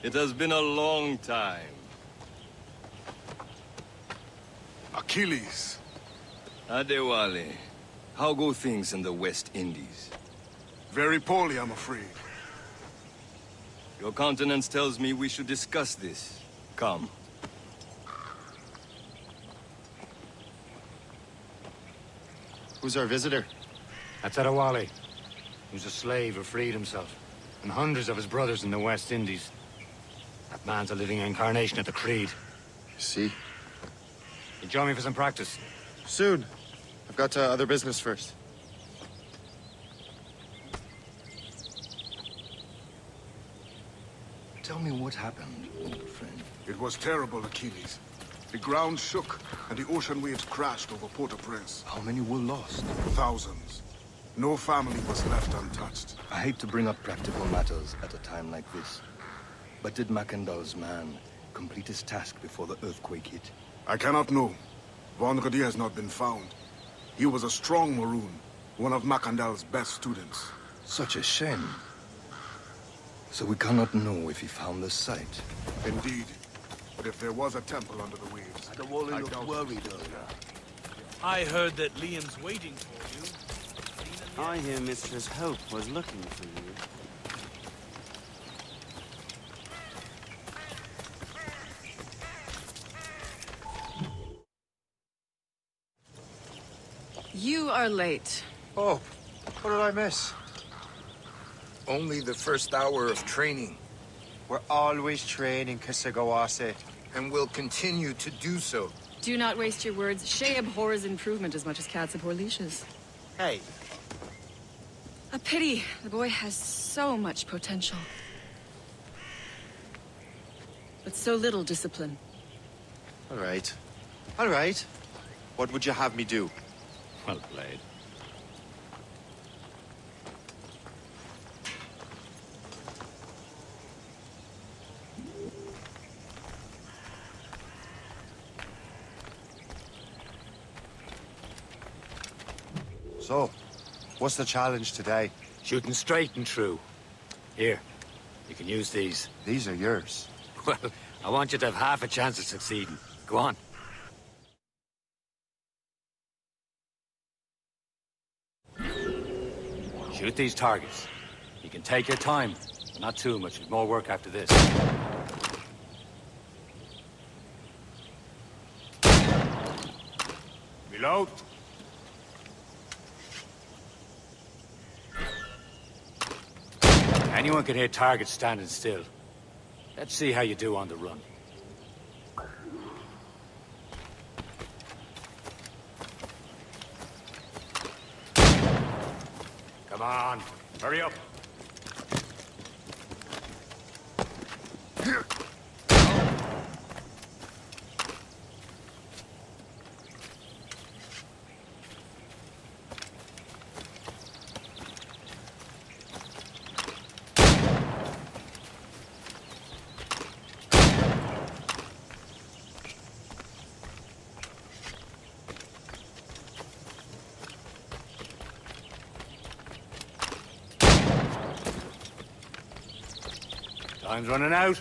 It has been a long time. Achilles. Adewale, how go things in the West Indies? Very poorly, I'm afraid. Your countenance tells me we should discuss this. Come. Who's our visitor? That's Adewale. He was a slave who freed himself. And hundreds of his brothers in the West Indies. That man's a living incarnation of the Creed. You see? You join me for some practice? Soon. I've got other business first. Tell me what happened, old friend. It was terrible, Achilles. The ground shook, and the ocean waves crashed over Port-au-Prince. How many were lost? Thousands. No family was left untouched. I hate to bring up practical matters at a time like this. But did Mackandal's man complete his task before the earthquake hit? I cannot know. Vendredi has not been found. He was a strong Maroon, one of Mackandal's best students. Such a shame. So we cannot know if he found the site. Indeed. But if there was a temple under the waves, Adewale I looked doubt worried it. earlier. I heard that Liam's waiting for you. I hear Mistress Hope was looking for you. You are late. Oh, what did I miss? Only the first hour of training, We're always training, Kisagawase. and will continue to do so. Do not waste your words. Shay abhors improvement as much as cats abhor leashes. Hey, A pity. The boy has so much potential. But so little discipline. All right. All right. What would you have me do? Well played. so, what's the challenge today? Shooting straight and true. Here, you can use these. These are yours. Well, I want you to have half a chance of succeeding. Go on. Shoot these targets. You can take your time, but not too much. There's more work after this. Reload. Anyone can hit targets standing still. Let's see how you do on the run. Come on, hurry up. Time's running out.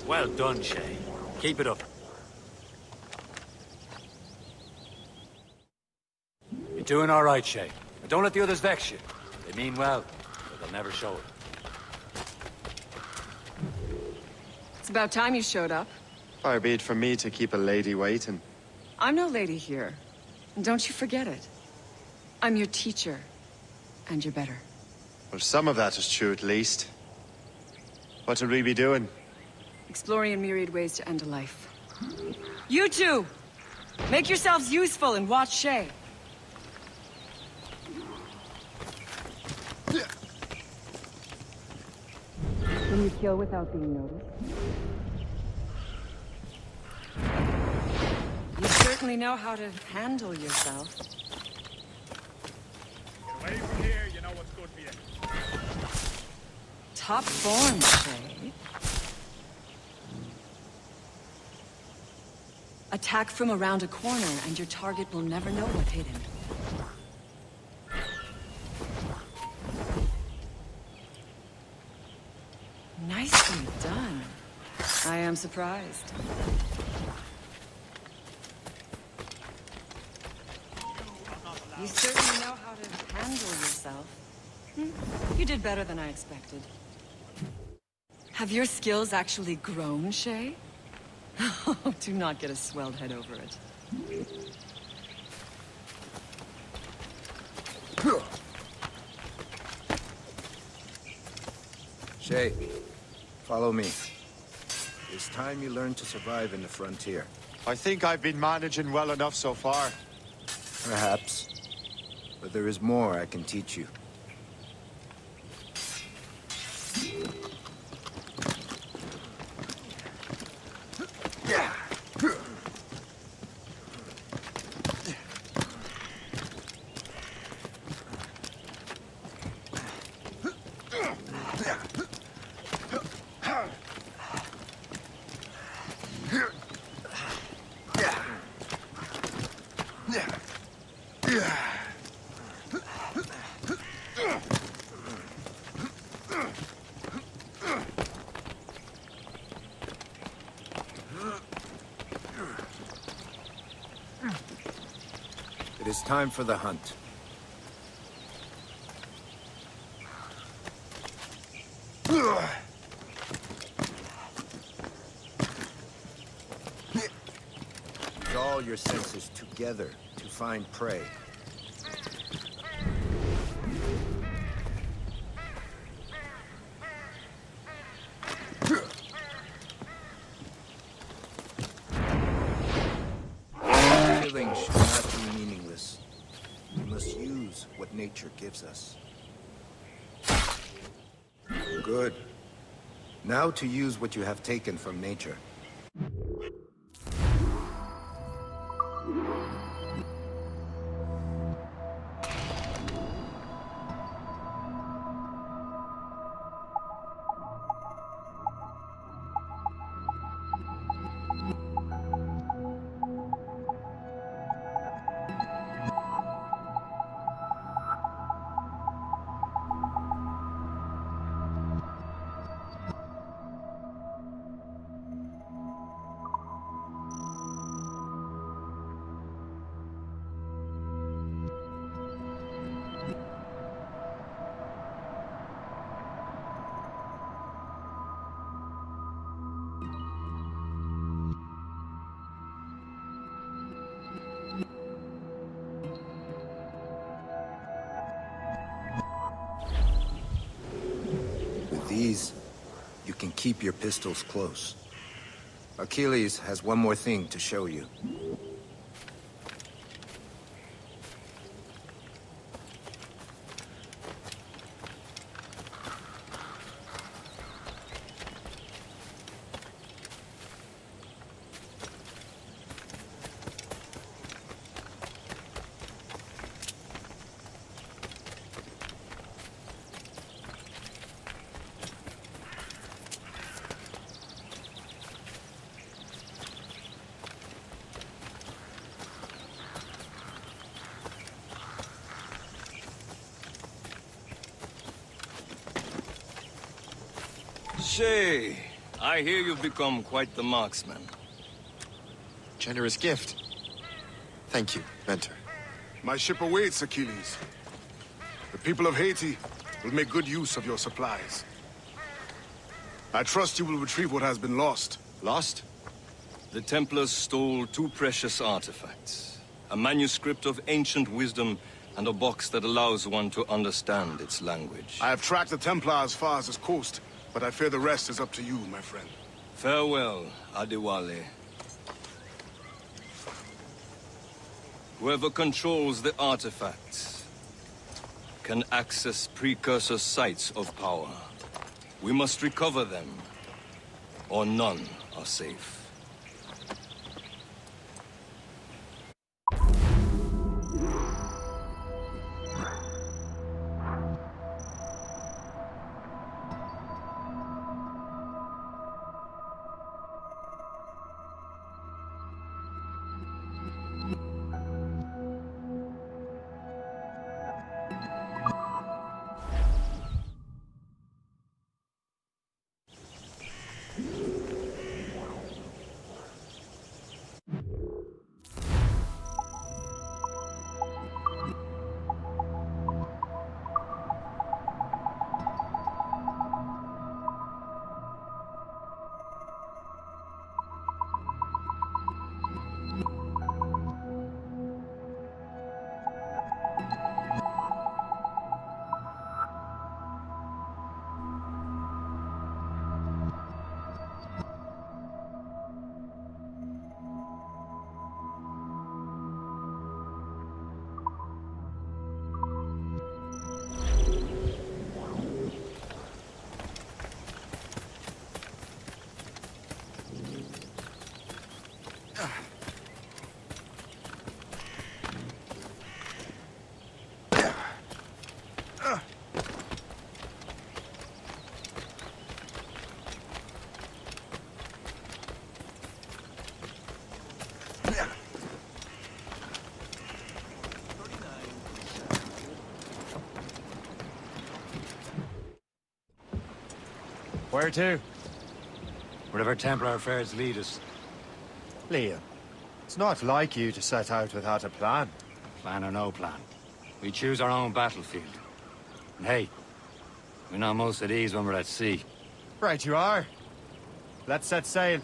Well done, Shay. Keep it up. You're doing all right, Shay. But don't let the others vex you. They mean well, but they'll never show it. It's about time you showed up. Far be it from me to keep a lady waiting. I'm no lady here. And don't you forget it. I'm your teacher. And you're better. Well, some of that is true at least. What will we be doing? Exploring a myriad ways to end a life. You two! Make yourselves useful and watch Shay. Can you kill without being noticed? You certainly know how to handle yourself. Get away from here, you know what's good for you. Top form, Shay. Attack from around a corner, and your target will never know what hit him. Nicely done. I am surprised. You certainly know how to handle yourself. You did better than I expected. Have your skills actually grown, Shay? Oh, do not get a swelled head over it. Shay, follow me. It's time you learn to survive in the frontier. I think I've been managing well enough so far. Perhaps. But there is more I can teach you. It is time for the hunt. Use all your senses together to find prey. Killing should not be meaningless. We must use what nature gives us. Good. Now to use what you have taken from nature. With these, you can keep your pistols close. Achilles has one more thing to show you. Shay, I hear you've become quite the marksman. Generous gift. Thank you, Mentor. My ship awaits, Achilles. The people of Haiti will make good use of your supplies. I trust you will retrieve what has been lost. Lost? The Templars stole two precious artifacts. A manuscript of ancient wisdom and a box that allows one to understand its language. I have tracked the Templar as far as this coast, but I fear the rest is up to you, my friend. Farewell, Adewale. Whoever controls the artifacts can access precursor sites of power. We must recover them, or none are safe. Where to? Wherever Templar affairs lead us. Liam, it's not like you to set out without a plan. Plan or no plan. We choose our own battlefield. And hey, we know most of these when we're at sea. Right you are. Let's set sail.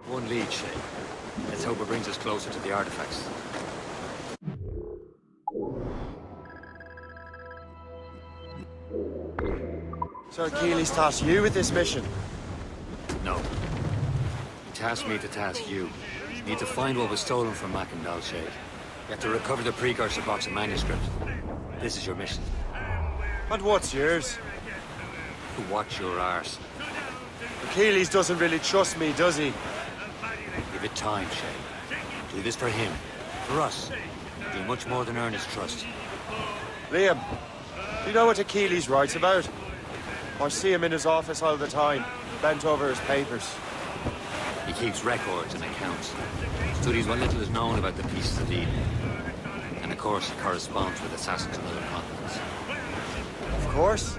One lead, Shay. Let's hope it brings us closer to the artifacts. So Achilles tasked you with this mission? No. He tasked me to task you. You need to find what was stolen from Mackandal, Shay. You have to recover the precursor box of manuscript. This is your mission. And what's yours? To watch your arse. Achilles doesn't really trust me, does he? Give it time, Shay. Do this for him. For us. Do much more than earn his trust. Liam, do you know what Achilles writes about? I see him in his office all the time, bent over his papers. He keeps records and accounts. Studies what little is known about the pieces of Eden. And of course, he corresponds with assassins on other continents. Of course.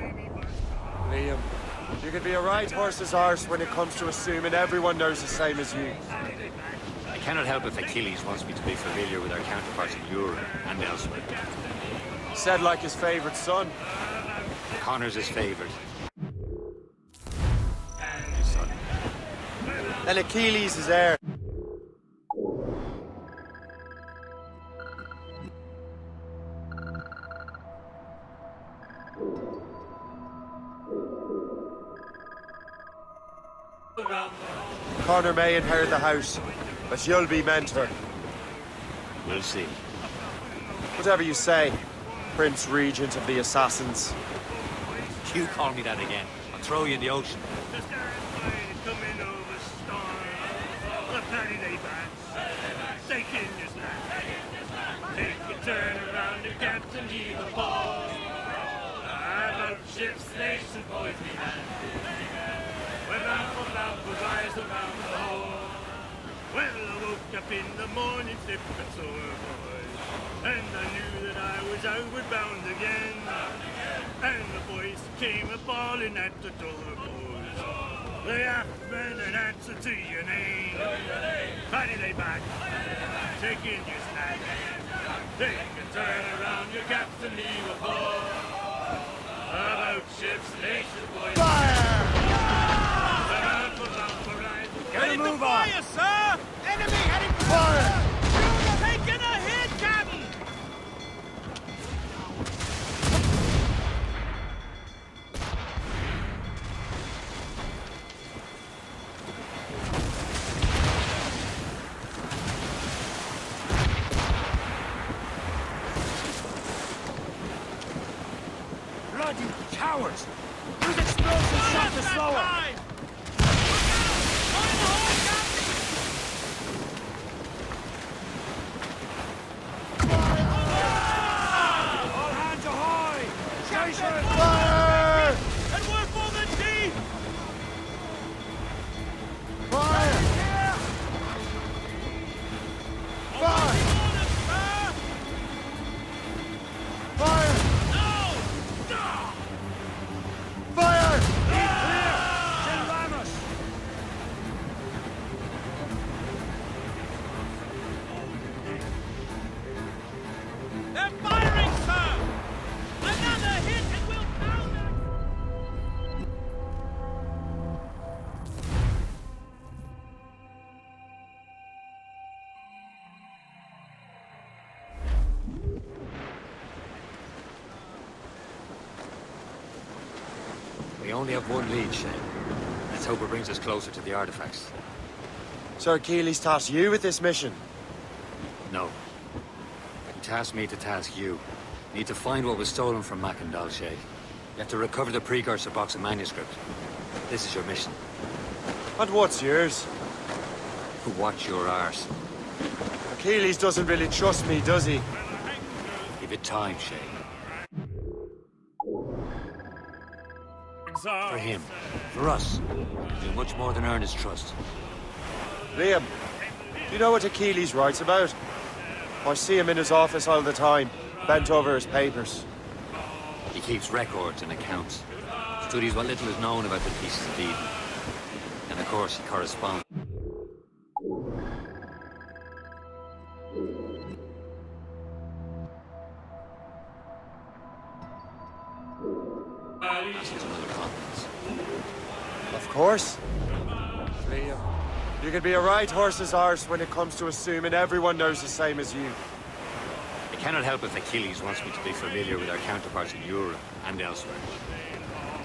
Liam, you can be a right horse's arse when it comes to assuming everyone knows the same as you. I cannot help if Achilles wants me to be familiar with our counterparts in Europe and elsewhere. Said like his favorite son. Connor's his favorite. And Achilles is heir. Connor may inherit the house, but you'll be mentor. We'll see. Whatever you say, Prince Regent of the Assassins. You call me that again, I'll throw you in the ocean. Take a turn around the captain, heave a ball. About ship's station, boys behind. We're bound for rise around the hole. Well, I woke up in the morning, slipped and sore, boys. And I knew that I was outward bound again. And the voice came a-bawling at the door, boys. Lay up, men, and answer to your name. Paddy lay back, take in your snack. Take a turn around your captain, leave a ball. About ship's nation, boys. Fire! Get a move on! Fire, sir! Enemy heading for Fire! Taking a hit, Captain! Bloody cowards! Use explosive shot to slow her! Fire! And we're for the deep! Fire! Fire! Fire! No! Fire! They're firing, sir! Another hit and we'll pound We only have one lead, Shane. Let's hope it brings us closer to the artifacts. Sir Achilles tasked you with this mission? No. He tasked me to task you. Need to find what was stolen from Mac and Dalshay. You have to recover the precursor box of manuscript. This is your mission. And what's yours? Watch your arse. Achilles doesn't really trust me, does he? Give it time, Shane. For him. For us. Do much more than earn his trust. Liam, do you know what Achilles writes about? I see him in his office all the time, bent over his papers. He keeps records and accounts. Studies what little is known about the pieces of Eden. And of course, he corresponds. Of course. Liam, you can be a right horse's arse when it comes to assuming everyone knows the same as you. I cannot help if Achilles wants me to be familiar with our counterparts in Europe and elsewhere.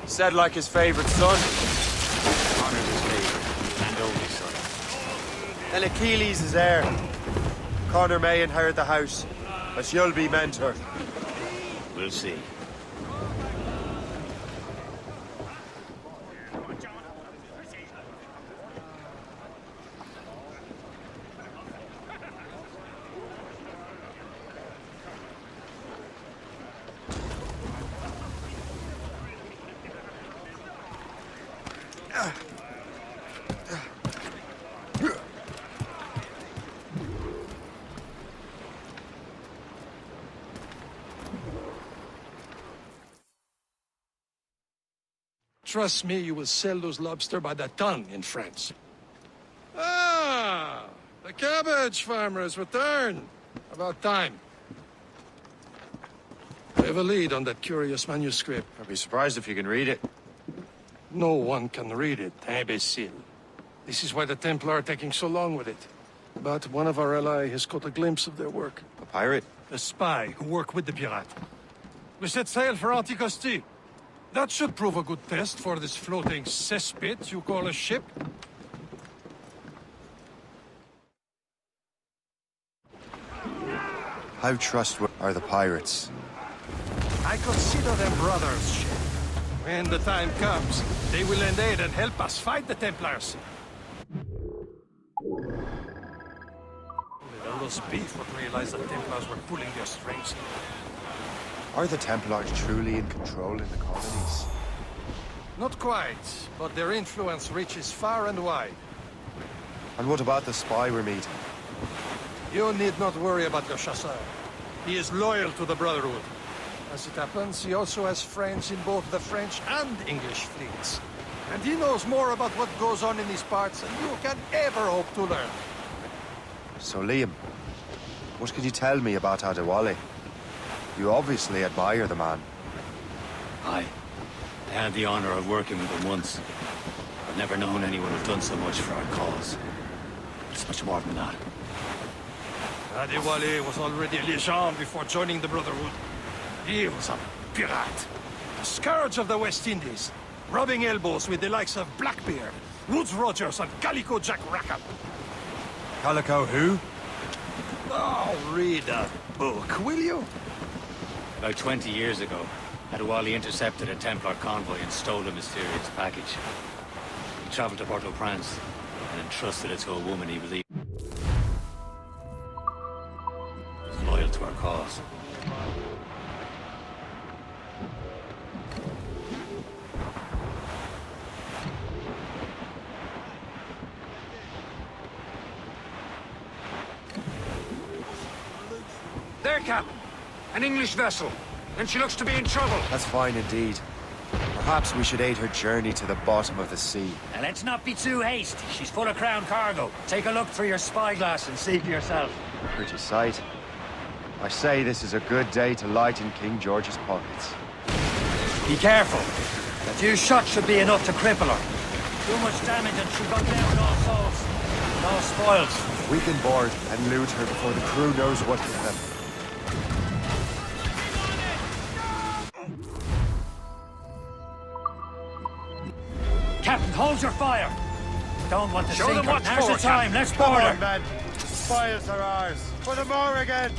Said like his favorite son. Honours his favorite and only son. Then Achilles is heir. Connor may inherit the house, but you'll be mentor. We'll see. Trust me, you will sell those lobster by the ton in France. Ah, the cabbage farmer has returned. About time. I have a lead on that curious manuscript. I'd be surprised if you can read it. No one can read it, imbecile. This is why the Templar are taking so long with it. But one of our allies has caught a glimpse of their work. A pirate? A spy who worked with the pirate. We set sail for Anticosti. That should prove a good test for this floating cesspit you call a ship. How trustworthy are the pirates? I consider them brothers, Shane. When the time comes, they will lend aid and help us fight the Templars. Only those beef would realize the Templars were pulling their strings. Are the Templars truly in control in the colonies? Not quite, but their influence reaches far and wide. And what about the spy we're meeting? You need not worry about the chasseur. He is loyal to the Brotherhood. As it happens, he also has friends in both the French and English fleets. And he knows more about what goes on in these parts than you can ever hope to learn. So, Liam, what can you tell me about Adewale? You obviously admire the man. I had the honor of working with him once. I've never known anyone who've done so much for our cause. It's much more than that. Adewale was already a legend before joining the Brotherhood. He was a pirate. The scourge of the West Indies. Rubbing elbows with the likes of Blackbeard, Woodes Rogers, and Calico Jack Rackham. Calico who? Oh, read a book, will you? About 20 years ago, Adewale intercepted a Templar convoy and stole a mysterious package. He traveled to Port-au-Prince and entrusted it to a woman he believed was loyal to our cause. There, Captain. An English vessel. And she looks to be in trouble. That's fine indeed. Perhaps we should aid her journey to the bottom of the sea. Now, let's not be too hasty. She's full of crown cargo. Take a look through your spyglass and see for yourself. Pretty sight. I say this is a good day to lighten King George's pockets. Be careful. A few shots should be enough to cripple her. Too much damage and she'll go down with all souls. And all spoils. We can board and loot her before the crew knows what hit them. Captain, hold your fire! Don't want to Show sink them her. what's Now's the for, time, let's Come board on, her! men. The spoils are ours. For the Morrigan!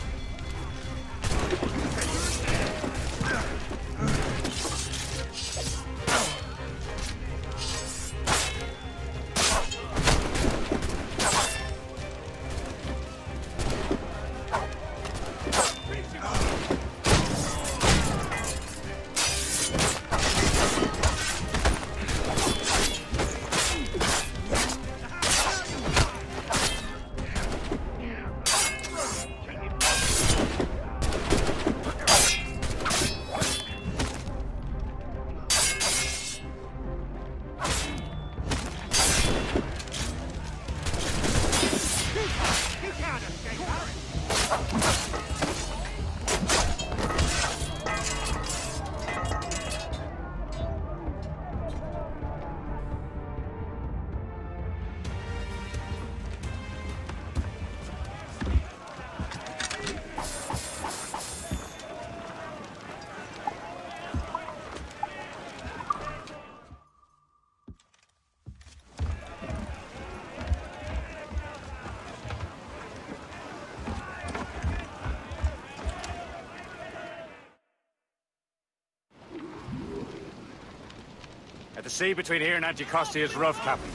The sea between here and Anticosti is rough, Captain.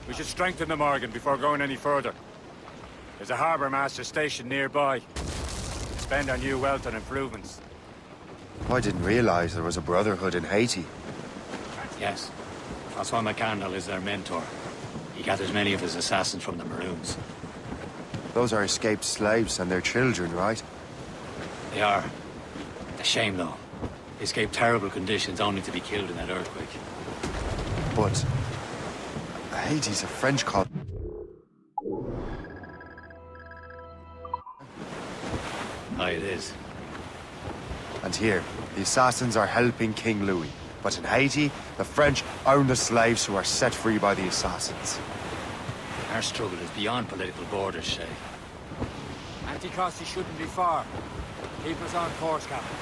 We should strengthen the Morgan before going any further. There's a harbour master stationed nearby. Spend our new wealth on improvements. I didn't realize there was a brotherhood in Haiti. Yes. Francois McCandle is their mentor. He gathers many of his assassins from the Maroons. Those are escaped slaves and their children, right? They are. A shame, though. They escaped terrible conditions only to be killed in that earthquake. But Haiti's a French colony. Aye, it is. And here, the assassins are helping King Louis. But in Haiti, the French own the slaves who are set free by the assassins. Our struggle is beyond political borders, Shay. Anticosti shouldn't be far. Keep us on course, Captain.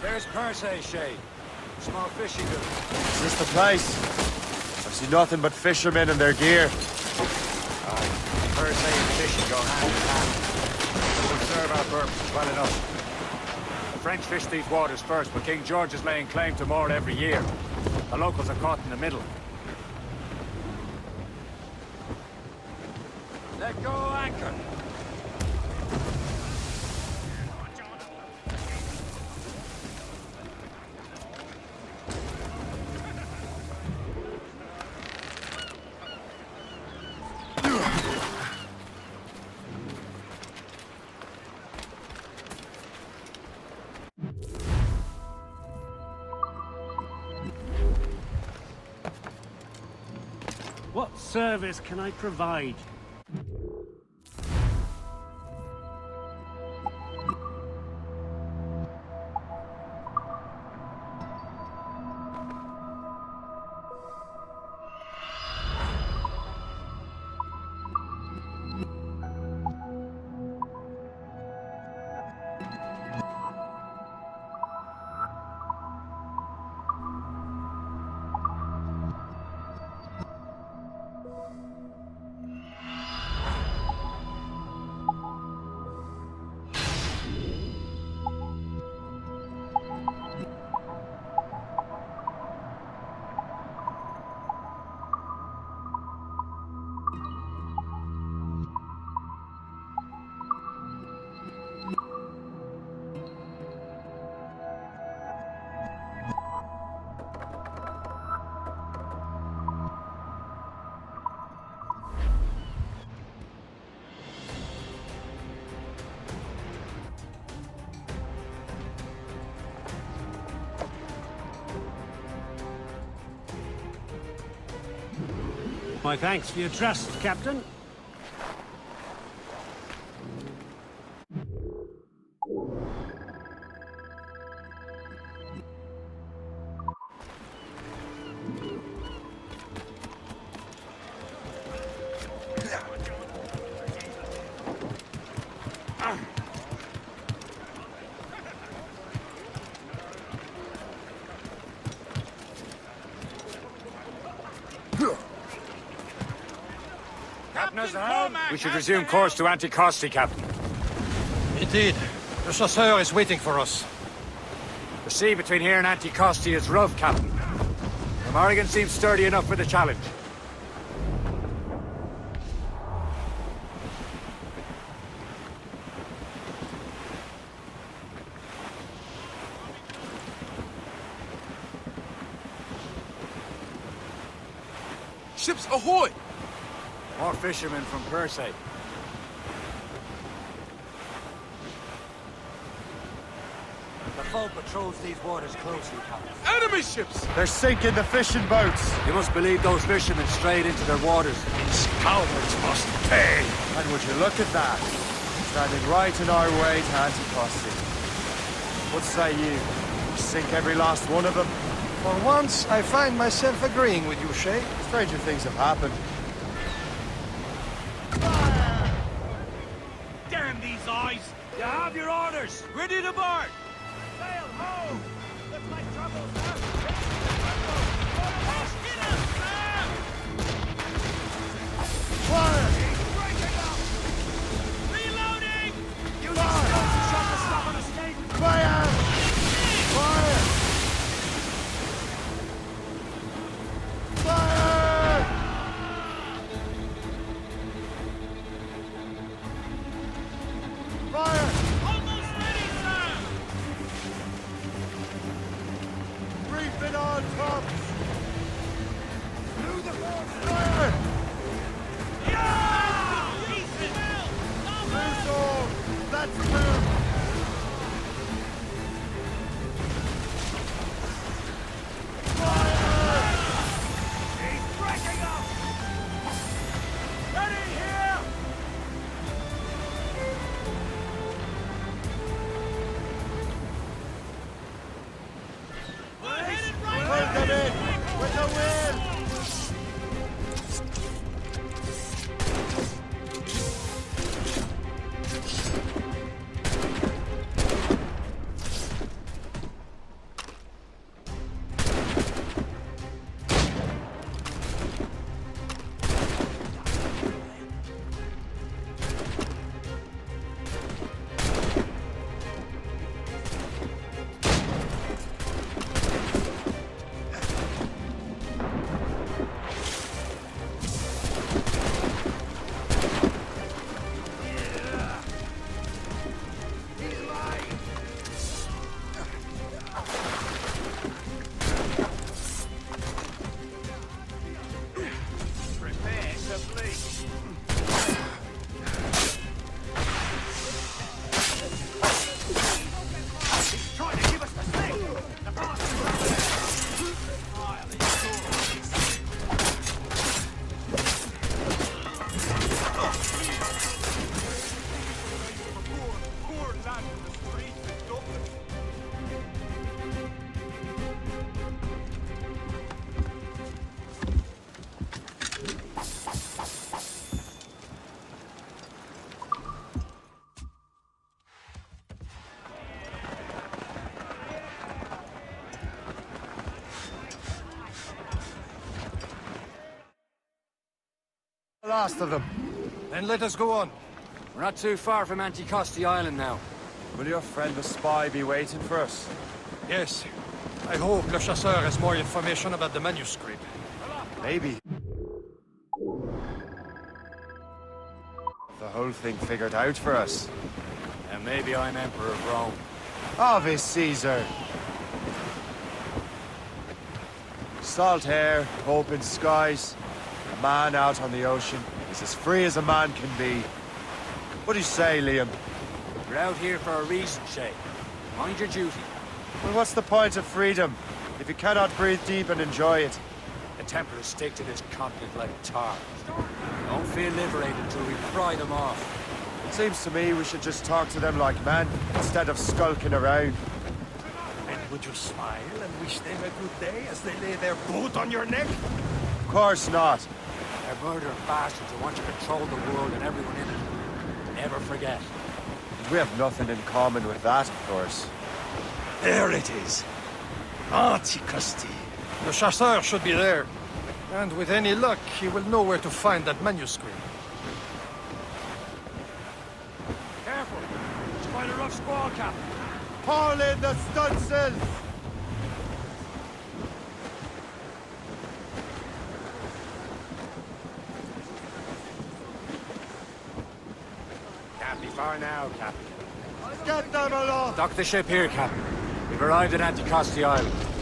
There's Perse, Shay. Small fishing village. Is this the place? I see nothing but fishermen and their gear. Aye. Perse and fishing go hand in hand. It will serve our purposes well enough. The French fish these waters first, but King George is laying claim to more every year. The locals are caught in the middle. Let go anchor. What service can I provide? My thanks for your trust, Captain. We should resume course to Anticosti, Captain. Indeed. The chasseur is waiting for us. The sea between here and Anticosti is rough, Captain. The Morrigan seems sturdy enough for the challenge. Ships ahoy! More fishermen from Persei. The foe patrols these waters closely, Captain. Enemy ships! They're sinking the fishing boats! You must believe those fishermen strayed into their waters. These cowards must pay! And would you look at that? Standing right in our way to Anticosti. What say you? Sink every last one of them? For once, I find myself agreeing with you, Shay. Stranger things have happened. Damn these eyes! You have your orders! Ready to board! Sail ho! Let's make trouble, sir! Fire! Reloading! You shot the stop on escape! Fire! Fire! Fire! Fire! Almost ready, sir! Reef it on tops! Through the fire! Yeah! Easy! Well! Loose all! Let's move! He's breaking up! Ready here! We're headed right Pull them in! With the wind! Prepare to bleed. He's trying to give us the thing! The poor lad in the streets in Dublin. The last of them. Then let us go on. We're not too far from Anticosti Island now. Will your friend the spy be waiting for us? Yes. I hope Le Chasseur has more information about the manuscript. Maybe. The whole thing figured out for us. And maybe I'm Emperor of Rome. Ave Caesar! Salt hair, open skies. A man out on the ocean is as free as a man can be. What do you say, Liam? We're out here for a reason, Shay. Mind your duty. Well, what's the point of freedom if you cannot breathe deep and enjoy it? The Templars stick to this continent like tar. Don't feel liberated until we pry them off. It seems to me we should just talk to them like men instead of skulking around. And would you smile and wish them a good day as they lay their boot on your neck? Of course not. They're murdering bastards who want to control the world and everyone in it. Never forget. We have nothing in common with that, of course. There it is. Anticosti. The Chasseur should be there. And with any luck, he will know where to find that manuscript. squall, Captain. Haul in the stunsails! Can't be far now, Captain. Get them aloft! Dock the ship here, Captain. We've arrived at Anticosti Island.